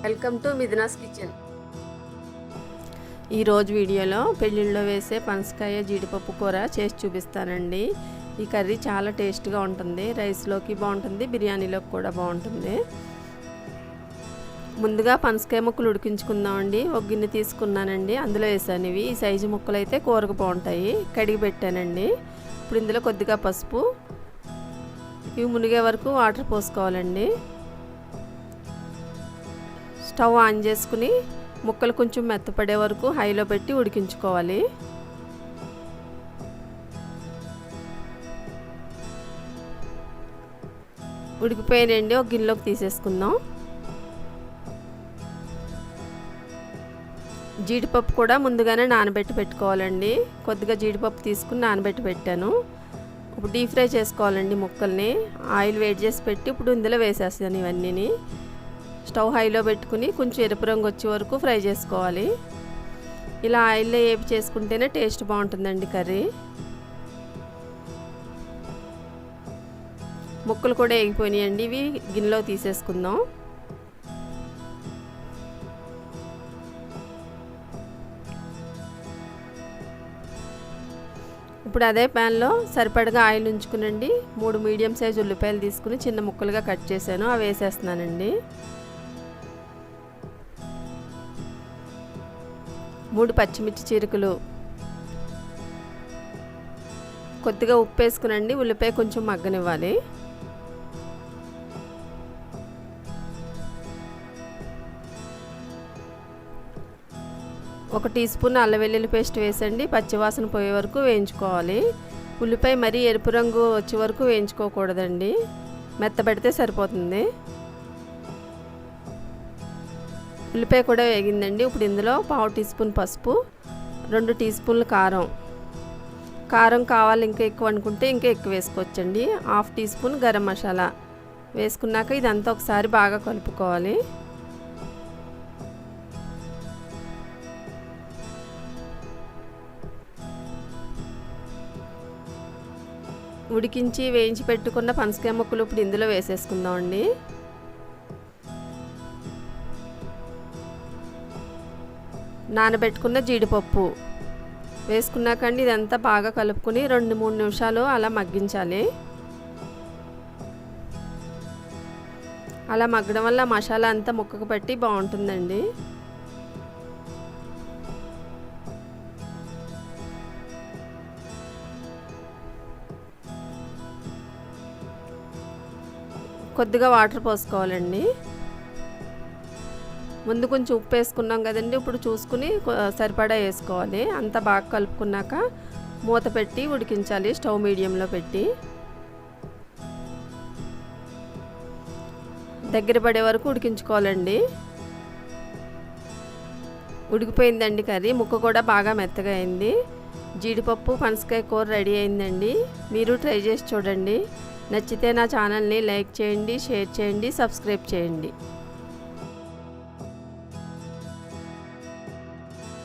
Welcome to Mithuna's kitchen. ఈరోజు వీడియోలో పెళ్ళిళ్ళలో వేసే పనసకాయ జీడిపప్పు కూర చేసి చూపిస్తానండి. ఈ కర్రీ చాలా టేస్ట్గా ఉంటుంది. రైస్లోకి బాగుంటుంది, బిర్యానీలోకి కూడా బాగుంటుంది. ముందుగా పనసకాయ ముక్కలు ఉడికించుకుందామండి. ఒక గిన్నె తీసుకున్నానండి, అందులో వేసాను. ఇవి ఈ సైజు ముక్కలు అయితే కూరకు బాగుంటాయి. కడిగి పెట్టానండి. ఇప్పుడు ఇందులో కొద్దిగా పసుపు, ఇవి మునిగే వరకు వాటర్ పోసుకోవాలండి. స్టవ్ ఆన్ చేసుకుని ముక్కలు కొంచెం మెత్తపడే వరకు హైలో పెట్టి ఉడికించుకోవాలి. ఉడికిపోయినండి, ఒక గిన్నెలోకి తీసేసుకుందాం. జీడిపప్పు కూడా ముందుగానే నానబెట్టి పెట్టుకోవాలండి. కొద్దిగా జీడిపప్పు తీసుకుని నానబెట్టి పెట్టాను. ఇప్పుడు డీప్ ఫ్రై చేసుకోవాలండి ముక్కల్ని. ఆయిల్ వేడి చేసి పెట్టి ఇప్పుడు ఇందులో వేసేస్తాను ఇవన్నీ. స్టవ్ హైలో పెట్టుకుని కొంచెం ఎరుపు రంగు వచ్చే వరకు ఫ్రై చేసుకోవాలి. ఇలా ఆయిల్లో వేపి చేసుకుంటేనే టేస్ట్ బాగుంటుందండి కర్రీ. ముక్కలు కూడా వేగిపోయినాయండి. ఇవి గిన్నెలో తీసేసుకుందాం. ఇప్పుడు అదే ప్యాన్లో సరిపడగా ఆయిల్ ఉంచుకునండి. 3 మీడియం సైజు ఉల్లిపాయలు తీసుకుని చిన్న ముక్కలుగా కట్ చేశాను, అవి వేసేస్తున్నానండి. 3 పచ్చిమిర్చి చీరికలు, కొద్దిగా ఉప్పు వేసుకునండి. ఉల్లిపాయ కొంచెం మగ్గనివ్వాలి. ఒక టీ స్పూన్ అల్లం వెల్లుల్లి పేస్ట్ వేసండి. పచ్చివాసన పోయే వరకు వేయించుకోవాలి. ఉల్లిపాయ మరీ ఎరుపు రంగు వచ్చే వరకు వేయించుకోకూడదండి, మెత్తబెడితే సరిపోతుంది. ఉల్లిపాయ కూడా వేగిందండి. ఇప్పుడు ఇందులో 1/2 టీ స్పూన్ పసుపు, 2 టీ స్పూన్లు కారం కావాలి ఇంకా ఎక్కువ అనుకుంటే ఇంకా ఎక్కువ వేసుకోవచ్చండి. 1/2 టీ స్పూన్ గరం మసాలా వేసుకున్నాక ఇదంతా ఒకసారి బాగా కలుపుకోవాలి. ఉడికించి వేయించి పెట్టుకున్న పనసకాయ ముక్కలు ఇప్పుడు ఇందులో వేసేసుకుందామండి. నానబెట్టుకున్న జీడిపప్పు వేసుకున్నాకండి ఇదంతా బాగా కలుపుకొని 2-3 నిమిషాలు అలా మగ్గించాలి. అలా మగ్గడం వల్ల మసాలా అంతా ముక్కకు పట్టి బాగుంటుందండి. కొద్దిగా వాటర్ పోసుకోవాలండి. ముందు కొంచెం ఉప్పు వేసుకున్నాం కదండి, ఇప్పుడు చూసుకుని సరిపడా వేసుకోవాలి. అంతా బాగా కలుపుకున్నాక మూత పెట్టి ఉడికించాలి. స్టవ్ మీడియంలో పెట్టి దగ్గర పడే వరకు ఉడికించుకోవాలండి. ఉడికిపోయిందండి కర్రీ. ముక్క కూడా బాగా మెత్తగా అయింది. జీడిపప్పు పనసకాయ కూర రెడీ అయిందండి. మీరు ట్రై చేసి చూడండి. నచ్చితే నా ఛానల్ని లైక్ చేయండి, షేర్ చేయండి, సబ్స్క్రైబ్ చేయండి.